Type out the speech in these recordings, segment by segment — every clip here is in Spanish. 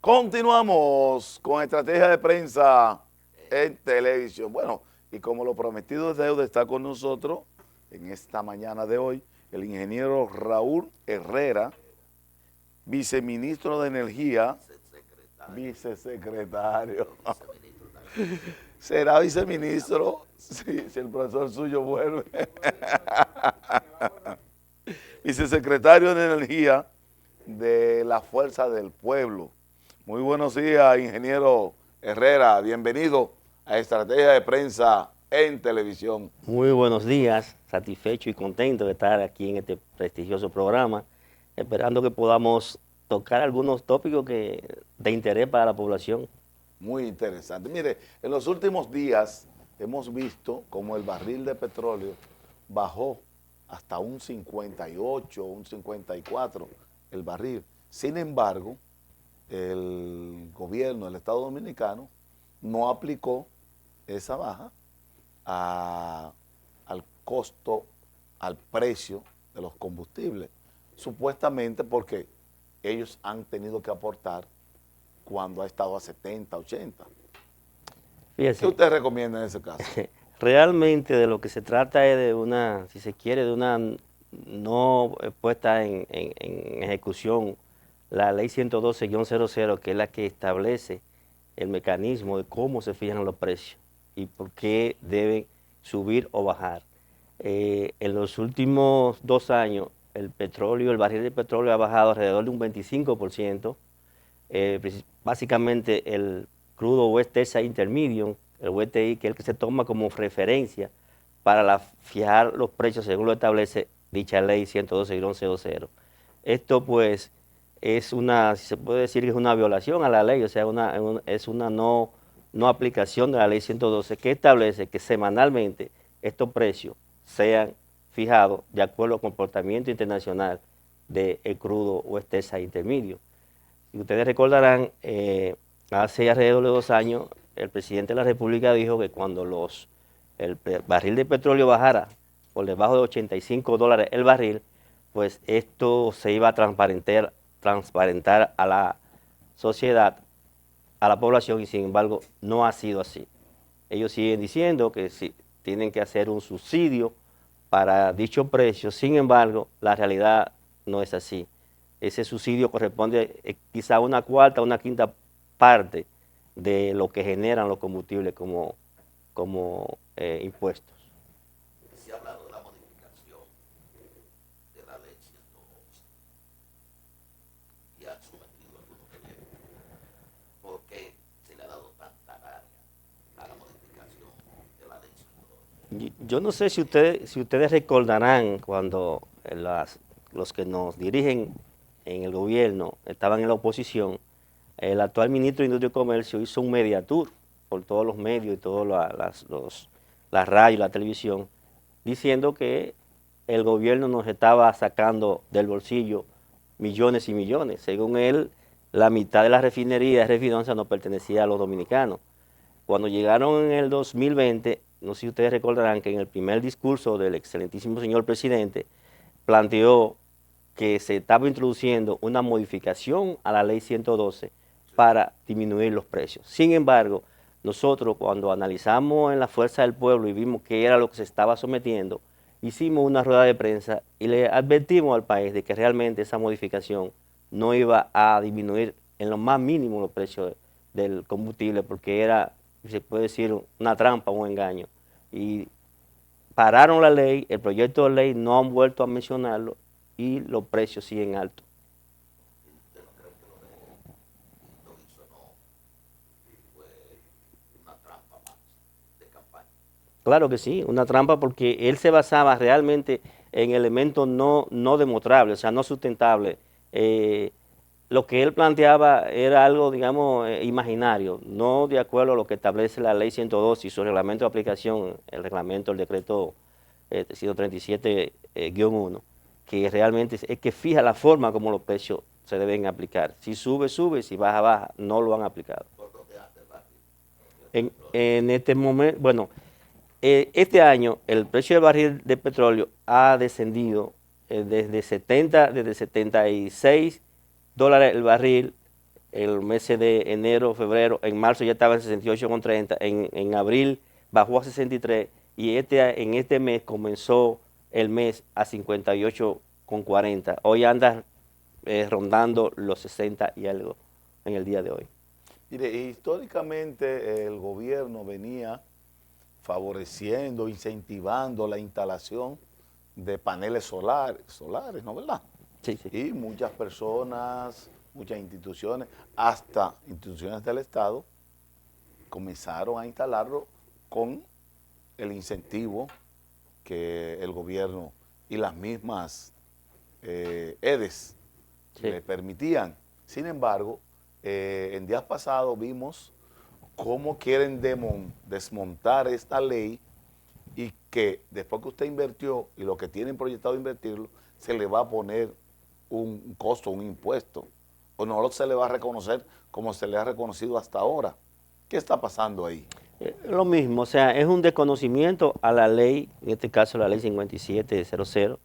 Continuamos con estrategia de prensa en televisión. Bueno, y como lo prometido es deuda, está con nosotros en esta mañana de hoy el ingeniero Raúl Herrera, viceministro de Energía, vicesecretario. Será viceministro si el profesor suyo vuelve. Vicesecretario de Energía de la Fuerza del Pueblo. Muy buenos días, ingeniero Herrera. Bienvenido a Estrategia de Prensa en Televisión. Muy buenos días, satisfecho y contento de estar aquí en este prestigioso programa, esperando que podamos tocar algunos tópicos de interés para la población. Muy interesante. Mire, en los últimos días hemos visto como el barril de petróleo bajó hasta un 58, un 54 el barril. Sin embargo, el gobierno del Estado Dominicano no aplicó esa baja al costo, al precio de los combustibles, supuestamente porque ellos han tenido que aportar cuando ha estado a 70, 80. Fíjese, ¿Qué usted recomienda en ese caso? realmente de lo que se trata es de una, si se quiere, de una no puesta en ejecución la ley 112-00, que es la que establece el mecanismo de cómo se fijan los precios y por qué deben subir o bajar. En los últimos 2 años, el barril de petróleo ha bajado alrededor de un 25%. Básicamente el crudo West Texas Intermediate, el WTI, que es el que se toma como referencia para fijar los precios según lo establece dicha ley 112-00. Esto pues es una, si se puede decir que es una violación a la ley, o sea, es una no aplicación de la ley 112, que establece que semanalmente estos precios sean fijados de acuerdo al comportamiento internacional del crudo West Texas Intermediate. Y ustedes recordarán, hace alrededor de 2 años, el presidente de la República dijo que cuando el barril de petróleo bajara por debajo de $85 el barril, pues esto se iba a transparentar a la sociedad, a la población, y sin embargo no ha sido así. Ellos siguen diciendo que sí, tienen que hacer un subsidio para dicho precio, sin embargo la realidad no es así. Ese subsidio corresponde quizá a una cuarta o una quinta parte de lo que generan los combustibles como impuestos. Se ha hablado de la modificación de la ley 111 y ha sometido algunos proyectos. ¿Por qué se le ha dado tanta área a la modificación de la ley 111? Yo no sé si ustedes recordarán cuando los que nos dirigen en el gobierno estaban en la oposición, el actual ministro de Industria y Comercio hizo un mediatour por todos los medios y todas las radios y la televisión, diciendo que el gobierno nos estaba sacando del bolsillo millones y millones. Según él, la mitad de la refinería de Refidencia no pertenecía a los dominicanos. Cuando llegaron en el 2020, no sé si ustedes recordarán que en el primer discurso del excelentísimo señor presidente planteó que se estaba introduciendo una modificación a la ley 112 para disminuir los precios. Sin embargo, nosotros cuando analizamos en la Fuerza del Pueblo y vimos qué era lo que se estaba sometiendo, hicimos una rueda de prensa y le advertimos al país de que realmente esa modificación no iba a disminuir en lo más mínimo los precios del combustible, porque era, se puede decir, una trampa, un engaño. Y pararon la ley, el proyecto de ley, no han vuelto a mencionarlo y los precios siguen altos. ¿Usted no cree que lo hizo no fue una trampa más de campaña? Claro que sí, una trampa, porque él se basaba realmente en elementos no demostrables, o sea, no sustentables. Lo que él planteaba era algo, digamos, imaginario, no de acuerdo a lo que establece la ley 102 y su reglamento de aplicación, el reglamento, el decreto 137-1, que realmente es que fija la forma como los precios se deben aplicar. Si sube, sube, si baja, baja, no lo han aplicado. ¿Por dónde anda el barril? En este momento, bueno, este año el precio del barril de petróleo ha descendido desde $76 el barril el mes de enero, febrero, en marzo ya estaba en 68,30, en abril bajó a 63 y en este mes comenzó el mes a 58,40. Hoy anda rondando los 60 y algo en el día de hoy. Mire, históricamente el gobierno venía favoreciendo, incentivando la instalación de paneles solares, ¿no verdad? Sí, sí. Y muchas personas, muchas instituciones, hasta instituciones del Estado, comenzaron a instalarlo con el incentivo que el gobierno y las mismas EDES Sí. le permitían. Sin embargo, en días pasados vimos cómo quieren desmontar esta ley y que después que usted invirtió y lo que tienen proyectado invertirlo, se le va a poner un costo, un impuesto, o no se le va a reconocer como se le ha reconocido hasta ahora. ¿Qué está pasando ahí? Lo mismo, o sea, es un desconocimiento a la ley, en este caso la ley 5700,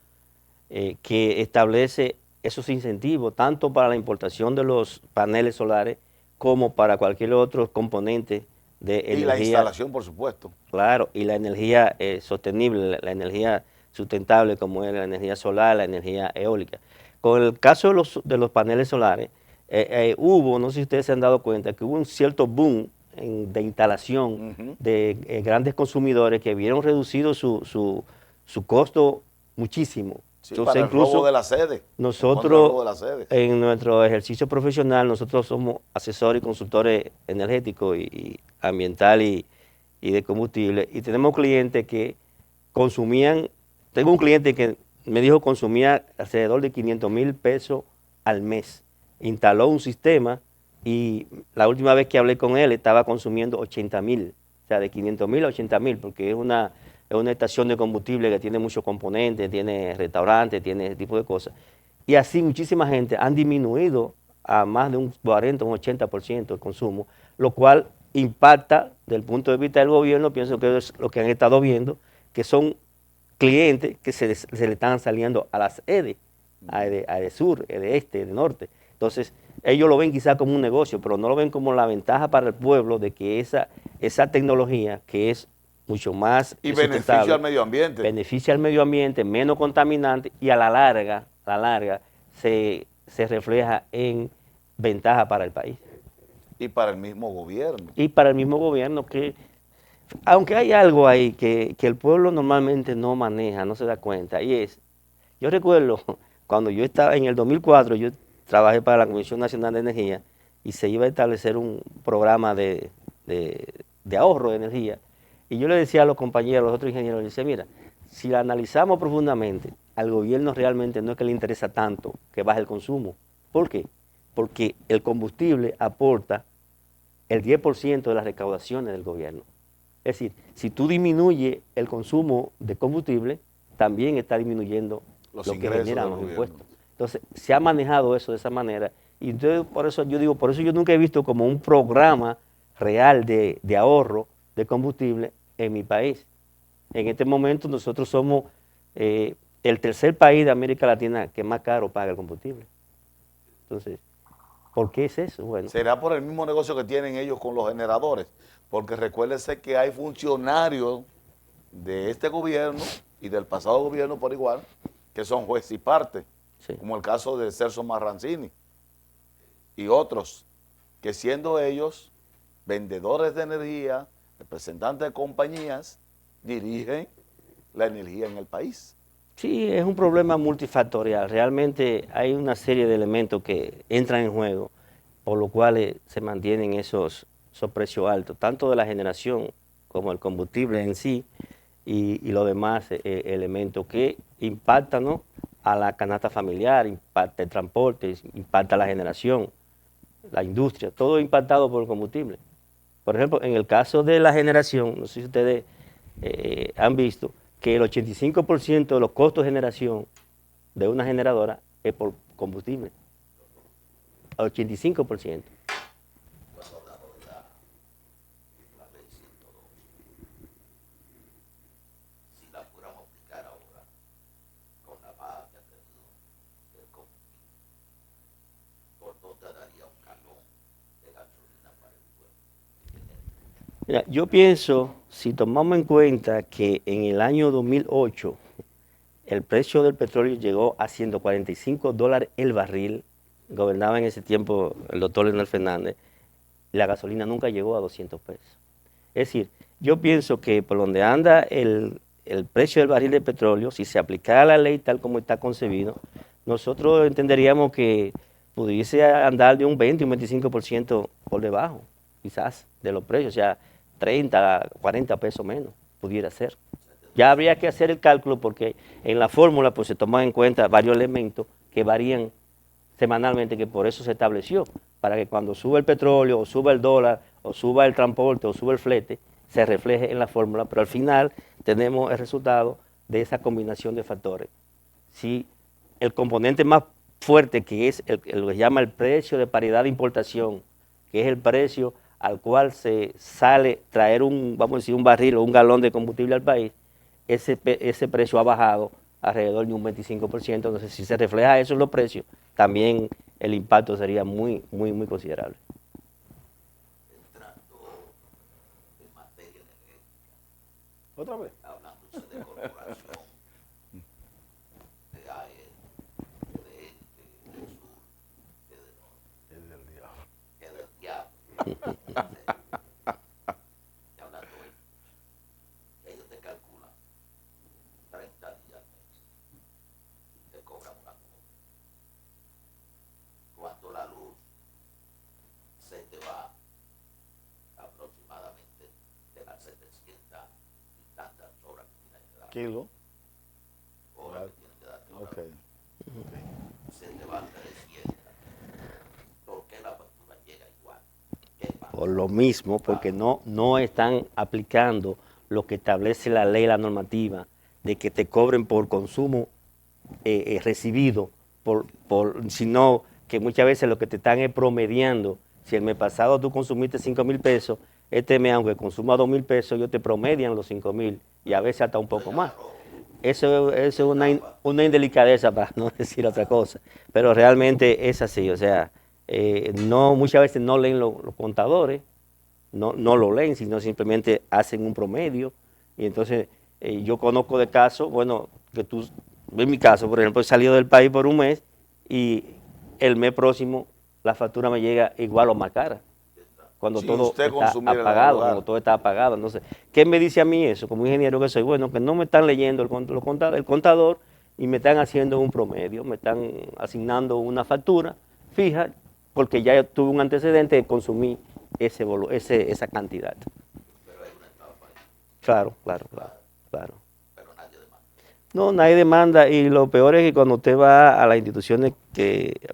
que establece esos incentivos tanto para la importación de los paneles solares como para cualquier otro componente de energía. Y la instalación, por supuesto. Claro, y la energía sostenible, la energía sustentable como es la energía solar, la energía eólica. Con el caso de los paneles solares, hubo, no sé si ustedes se han dado cuenta, que hubo un cierto boom de instalación de grandes consumidores que vieron reducido su costo muchísimo. Sí, Entonces, para el incluso robo de la sede. nosotros, Robo de las sedes. en nuestro ejercicio profesional, nosotros somos asesores y consultores energéticos y ambiental y de combustible, y tenemos clientes que consumían, tengo un cliente que me dijo consumía alrededor de 500,000 pesos al mes, instaló un sistema y la última vez que hablé con él estaba consumiendo 80,000, o sea, de 500,000 a 80,000, porque es una estación de combustible que tiene muchos componentes, tiene restaurantes, tiene ese tipo de cosas. Y así muchísima gente han disminuido a más de un 40, un 80% el consumo, lo cual impacta desde el punto de vista del gobierno. Pienso que es lo que han estado viendo, que son clientes que se le están saliendo a las EDE, a EDE Sur, EDE Este, EDE Norte. Entonces, ellos lo ven quizás como un negocio, pero no lo ven como la ventaja para el pueblo de que esa tecnología, que es mucho más y beneficio al medio ambiente. Beneficia al medio ambiente, menos contaminante y a la larga se refleja en ventaja para el país. Y para el mismo gobierno. Y para el mismo gobierno que, aunque hay algo ahí que el pueblo normalmente no maneja, no se da cuenta, y es, yo recuerdo cuando yo estaba en el 2004, yo trabajé para la Comisión Nacional de Energía y se iba a establecer un programa de ahorro de energía. Y yo le decía a los compañeros, a los otros ingenieros, les decía, mira, si la analizamos profundamente, al gobierno realmente no es que le interesa tanto que baje el consumo. ¿Por qué? Porque el combustible aporta el 10% de las recaudaciones del gobierno. Es decir, si tú disminuyes el consumo de combustible, también está disminuyendo lo que generan los impuestos. Entonces, se ha manejado eso de esa manera. Y entonces, por eso yo nunca he visto como un programa real de ahorro de combustible en mi país. En este momento nosotros somos el tercer país de América Latina que más caro paga el combustible. Entonces, ¿por qué es eso? Bueno, será por el mismo negocio que tienen ellos con los generadores, porque recuérdese que hay funcionarios de este gobierno y del pasado gobierno por igual, que son juez y parte, sí, como el caso de Celso Marrancini y otros, que siendo ellos vendedores de energía, representantes de compañías, dirigen la energía en el país. Sí, es un problema multifactorial. Realmente hay una serie de elementos que entran en juego, por lo cual se mantienen esos precios altos, tanto de la generación como el combustible en sí y los demás elementos que impactan, ¿no?, a la canasta familiar, impacta el transporte, impacta la generación, la industria, todo impactado por el combustible. Por ejemplo, en el caso de la generación, no sé si ustedes han visto que el 85% de los costos de generación de una generadora es por combustible. El 85%. Si la fuéramos a aplicar ahora con la baja que ha tenido el combustible, ¿por dónde daría un calor Mira, yo pienso, si tomamos en cuenta que en el año 2008 el precio del petróleo llegó a $145 el barril, gobernaba en ese tiempo el doctor Leonel Fernández, la gasolina nunca llegó a 200 pesos. Es decir, yo pienso que por donde anda el precio del barril de petróleo, si se aplicara la ley tal como está concebido, nosotros entenderíamos que pudiese andar de un 20 o un 25% por debajo, quizás, de los precios, o sea, 30, 40 pesos menos, pudiera ser. Ya habría que hacer el cálculo porque en la fórmula pues se toman en cuenta varios elementos que varían semanalmente, que por eso se estableció, para que cuando suba el petróleo, o suba el dólar, o suba el transporte, o suba el flete, se refleje en la fórmula, pero al final tenemos el resultado de esa combinación de factores. Si el componente más fuerte, que es lo que se llama el precio de paridad de importación, que es el precio al cual se sale traer vamos a decir, un barril o un galón de combustible al país, ese precio ha bajado alrededor de un 25%, entonces si se refleja eso en los precios, también el impacto sería muy considerable. Entrando en materia energética, ¿Otra vez? hablándose de corporación, de AES, de este, del sur, que del norte, El del diablo. que del diablo. Y hablando de ellos te calculan 30 días al mes y te cobran una cuota. Cuando la luz se te va aproximadamente de las 700 y tantas horas que tienes que dar, Kilo. horas que tienes que dar, Ok. se te va a 300. ¿Por qué la factura llega igual? ¿Qué pasa? Por lo mismo, porque no están aplicando lo que establece la ley, la normativa, de que te cobren por consumo recibido, sino que muchas veces lo que te están es promediando. Si el mes pasado tú consumiste 5,000 pesos, este mes, aunque consuma 2,000 pesos, ellos te promedian los 5,000 y a veces hasta un poco más. Eso es una indelicadeza, para no decir otra cosa, pero realmente es así, o sea, muchas veces no leen los contadores, no lo leen, sino simplemente hacen un promedio, y entonces yo conozco de casos, bueno, que tú, en mi caso, por ejemplo, he salido del país por un mes y el mes próximo la factura me llega igual o más cara, cuando Si todo usted está consumiera en el apagado, lugar. cuando todo está apagado. Entonces, ¿qué me dice a mí eso? Como ingeniero que soy, bueno, que no me están leyendo el contador y me están haciendo un promedio, me están asignando una factura fija, porque ya tuve un antecedente de consumir esa cantidad. Pero hay una etapa ahí, Claro. pero nadie demanda. No, nadie demanda, y lo peor es que cuando usted va a las instituciones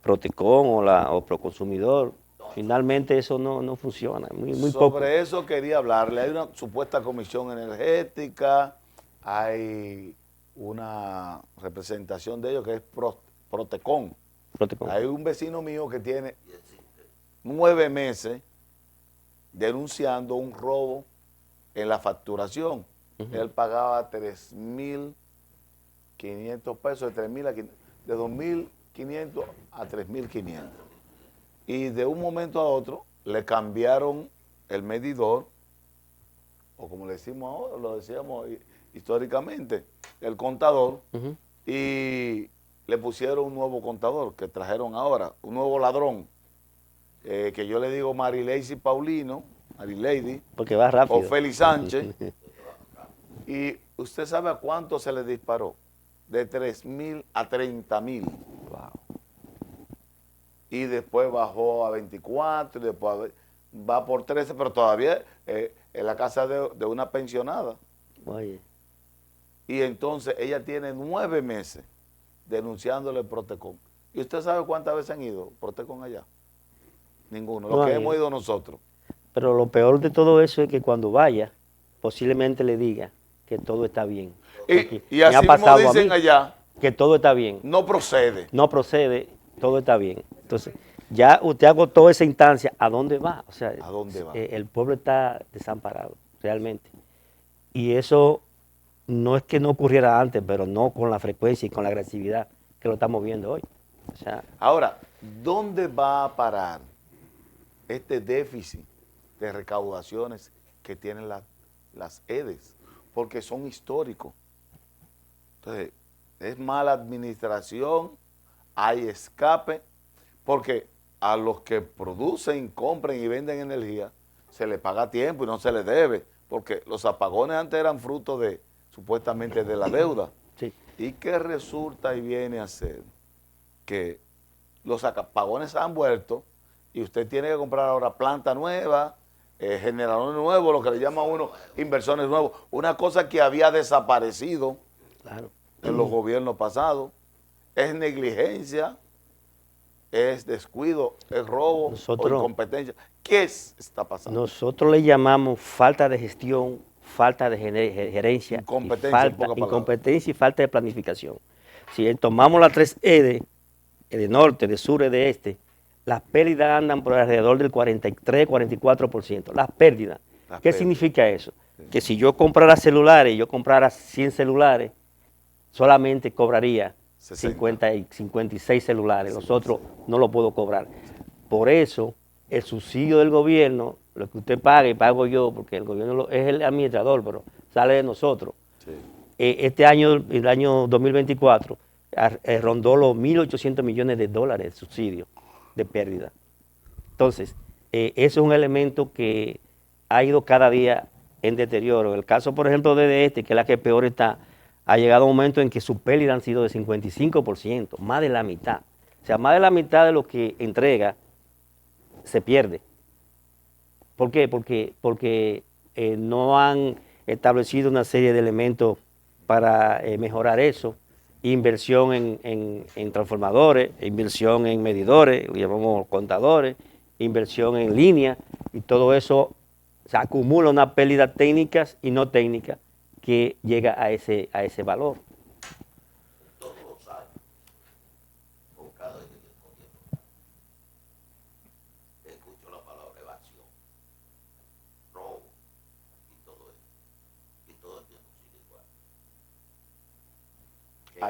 Protecon o Proconsumidor, finalmente eso no funciona, muy poco. Sobre eso quería hablarle. Hay una supuesta comisión energética, hay una representación de ellos que es Protecon. Protecon. Hay un vecino mío que tiene 9 meses denunciando un robo en la facturación. Él pagaba 3,500 pesos, de 2,500 a 3,500. Y de un momento a otro le cambiaron el medidor, o como le decimos ahora, lo decíamos históricamente, el contador, y le pusieron un nuevo contador que trajeron ahora, un nuevo ladrón, que yo le digo Marilady Paulino, Marilady, Porque va rápido. o Félix Sánchez, y usted sabe a cuánto se le disparó, de 3,000 a 30,000. Wow. Y después bajó a 24, y después va por 13, pero todavía en la casa de una pensionada. Oye. Y entonces ella tiene 9 meses denunciándole el Protecon. ¿Y usted sabe cuántas veces han ido Protecon allá? Ninguno, No lo que hay. hemos ido nosotros. Pero lo peor de todo eso es que cuando vaya, posiblemente le diga que todo está bien. Y Me ha así mismo pasado a dicen mí allá, que todo está bien. no procede. No procede, todo está bien. Entonces, ya usted agotó esa instancia, ¿a dónde va? O sea, ¿A dónde va? El pueblo está desamparado, realmente. Y eso no es que no ocurriera antes, pero no con la frecuencia y con la agresividad que lo estamos viendo hoy. O sea, Ahora, ¿dónde va a parar este déficit de recaudaciones que tienen las EDES, porque son históricos. Entonces, es mala administración, hay escape, porque a los que producen, compran y venden energía, se les paga a tiempo y no se les debe, porque los apagones antes eran fruto de, supuestamente, de la deuda. Sí. ¿Y qué resulta y viene a ser? Que los apagones han vuelto y usted tiene que comprar ahora planta nueva, generadores nuevos, lo que le llama a uno inversiones nuevas, una cosa que había desaparecido Claro. en los gobiernos pasados. Es negligencia, es descuido, es robo o incompetencia. ¿Qué está pasando? Nosotros le llamamos falta de gestión, falta de gerencia, incompetencia y falta de planificación. Si tomamos las 3 EDE, de norte, de sur y de este, las pérdidas andan por alrededor del 43-44%. Las pérdidas. ¿Qué significa eso? Sí. Que si yo comprara celulares, yo comprara 100 celulares, solamente cobraría 56 celulares. Los otros no los puedo cobrar. Por eso, el subsidio del gobierno, lo que usted paga y pago yo, porque el gobierno es el administrador, pero sale de nosotros. Sí. Este año, el año 2024, rondó los 1.800 millones de dólares de subsidio de pérdida. Entonces, eso es un elemento que ha ido cada día en deterioro. En el caso, por ejemplo, de este, que es la que peor está, ha llegado un momento en que sus pérdidas han sido de 55%, más de la mitad. O sea, más de la mitad de lo que entrega se pierde. ¿Por qué? Porque no han establecido una serie de elementos para mejorar eso. Inversión en transformadores, inversión en medidores, lo llamamos contadores, inversión en línea, y todo eso se acumula unas pérdidas técnicas y no técnicas que llega a ese valor. Todos los años, por cada vez que el gobierno escucho la palabra evasión, robo y todo eso, y todo el tiempo sigue igual.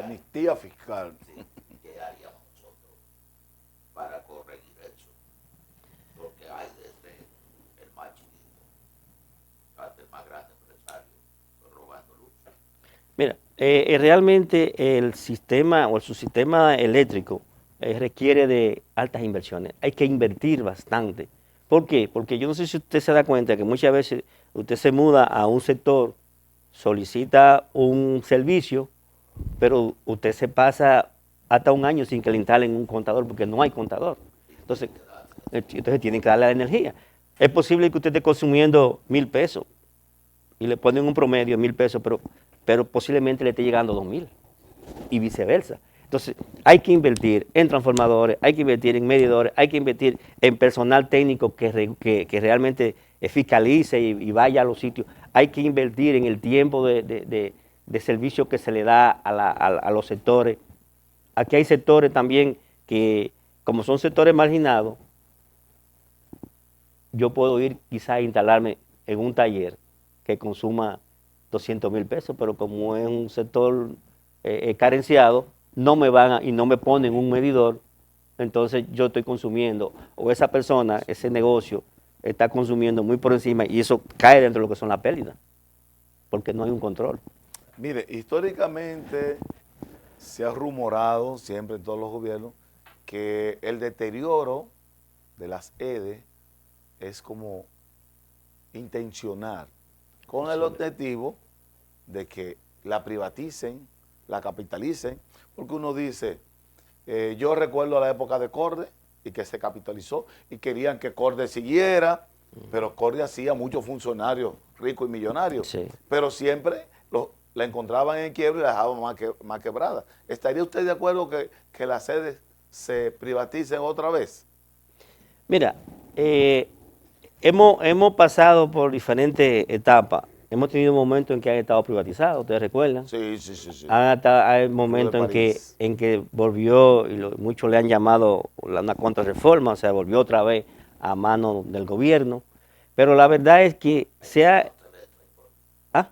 Amnistía fiscal. Sí, ¿qué haríamos nosotros para corregir eso? Porque hay desde el más chiquito hasta el más grande empresario robando luz. Mira, realmente el sistema o el subsistema eléctrico requiere de altas inversiones. Hay que invertir bastante. ¿Por qué? Porque yo no sé si usted se da cuenta que muchas veces usted se muda a un sector, solicita un servicio, pero usted se pasa hasta un año sin que le instalen un contador porque no hay contador. Entonces tienen que darle la energía. Es posible que usted esté consumiendo 1.000 pesos y le ponen un promedio 1.000 pesos, pero posiblemente le esté llegando 2.000 y viceversa. Entonces hay que invertir en transformadores, hay que invertir en medidores, hay que invertir en personal técnico que realmente fiscalice y vaya a los sitios. Hay que invertir en el tiempo de servicio que se le da a los sectores. Aquí hay sectores también que, como son sectores marginados, yo puedo ir quizás a instalarme en un taller que consuma 200.000 pesos, pero como es un sector carenciado, no me van y no me ponen un medidor, entonces yo estoy consumiendo, o esa persona, ese negocio, está consumiendo muy por encima y eso cae dentro de lo que son las pérdidas, porque no hay un control. Mire, históricamente se ha rumorado siempre en todos los gobiernos que el deterioro de las EDE es como intencional, con el objetivo de que la privaticen, la capitalicen, porque uno dice, yo recuerdo la época de Corde y que se capitalizó y querían que Corde siguiera, pero Corde hacía muchos funcionarios ricos y millonarios, sí, pero siempre la encontraban en quiebra y la dejaban más quebrada. ¿Estaría usted de acuerdo que las sedes se privaticen otra vez? Mira, hemos pasado por diferentes etapas. Hemos tenido momentos en que han estado privatizados, ¿ustedes recuerdan? Sí. Hay momentos en que volvió, y muchos le han llamado una contrarreforma, o sea, volvió otra vez a manos del gobierno. Pero la verdad es que se ha... ¿Ah?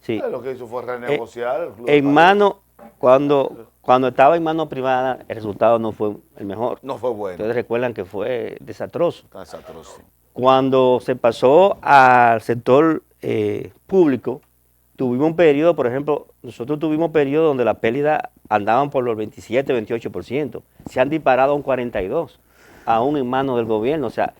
Sí. Lo que hizo fue renegociar. En mano, cuando estaba en mano privada, el resultado no fue el mejor. No fue bueno. Ustedes recuerdan que fue desastroso. Desastroso. Cuando se pasó al sector público, tuvimos un periodo, por ejemplo, nosotros tuvimos un periodo donde las pérdidas andaban por los 27, 28%. Se han disparado a un 42%, aún en manos del gobierno. O sea,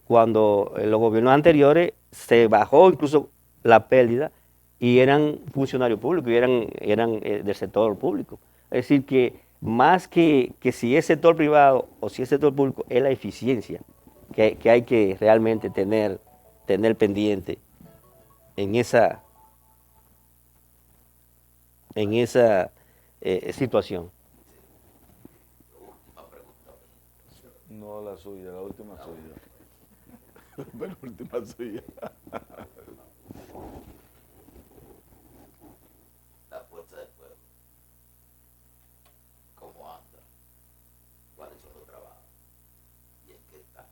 cuando en los gobiernos anteriores se bajó incluso la pérdida y eran funcionarios públicos y eran del sector público. Es decir, que más que si es sector privado o si es sector público, es la eficiencia que hay que realmente tener pendiente en esa situación. No la suya, la última suya. La penúltima suya. La fuerza del pueblo. ¿Cómo anda? ¿Cuáles son los trabajos? ¿Y en qué está?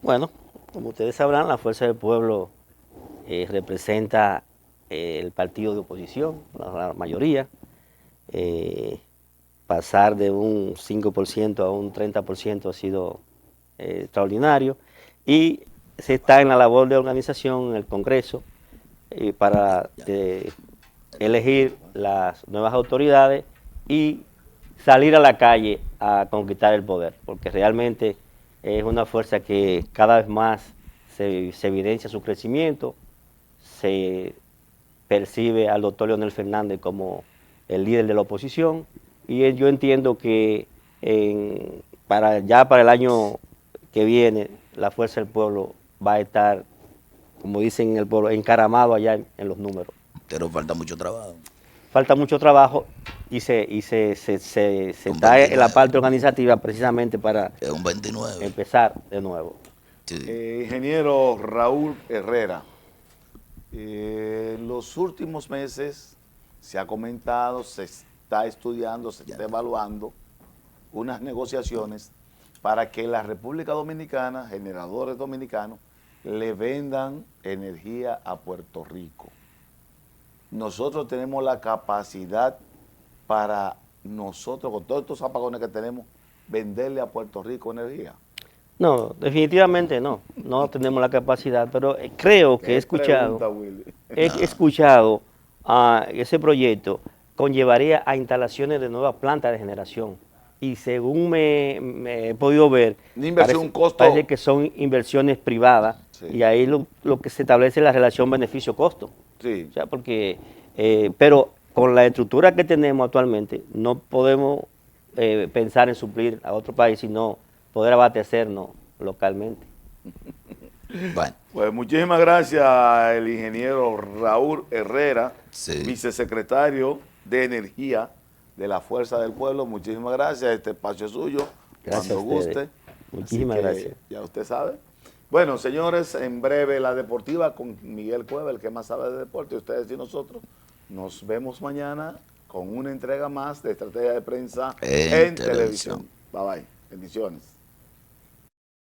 Bueno, como ustedes sabrán, la Fuerza del Pueblo representa el partido de oposición, la mayoría. Pasar de un 5% a un 30% ha sido extraordinario, y se está en la labor de organización en el Congreso para elegir las nuevas autoridades y salir a la calle a conquistar el poder, porque realmente es una fuerza que cada vez más se evidencia su crecimiento, se percibe al doctor Leonel Fernández como el líder de la oposición, y yo entiendo que para el año que viene la Fuerza del Pueblo va a estar, como dicen en el pueblo, encaramado allá en los números. Pero falta mucho trabajo. Falta mucho trabajo y se está en la parte organizativa precisamente para Es un 29. empezar de nuevo. Sí. Ingeniero Raúl Herrera, en los últimos meses se ha comentado, se está estudiando, se está evaluando unas negociaciones para que la República Dominicana, generadores dominicanos, le vendan energía a Puerto Rico. Nosotros tenemos la capacidad para nosotros, con todos estos apagones que tenemos, venderle a Puerto Rico energía. No, definitivamente no tenemos la capacidad, pero creo que he escuchado ese proyecto conllevaría a instalaciones de nuevas plantas de generación, y según me he podido ver, una inversión, parece que son inversiones privadas, sí. Y ahí lo que se establece es la relación beneficio-costo. Sí. O sea, porque, pero con la estructura que tenemos actualmente, no podemos pensar en suplir a otro país, sino poder abastecernos localmente. Bueno. Pues muchísimas gracias al ingeniero Raúl Herrera, Sí. Vicesecretario de Energía de la Fuerza del Pueblo. Muchísimas gracias, este espacio es suyo, Gracias cuando a ustedes. guste. Muchísimas Así que gracias. ya usted sabe. Bueno, señores, en breve la deportiva con Miguel Cueva, el que más sabe de deporte, ustedes y nosotros. Nos vemos mañana con una entrega más de Estrategia de Prensa en televisión. Bye bye. Bendiciones.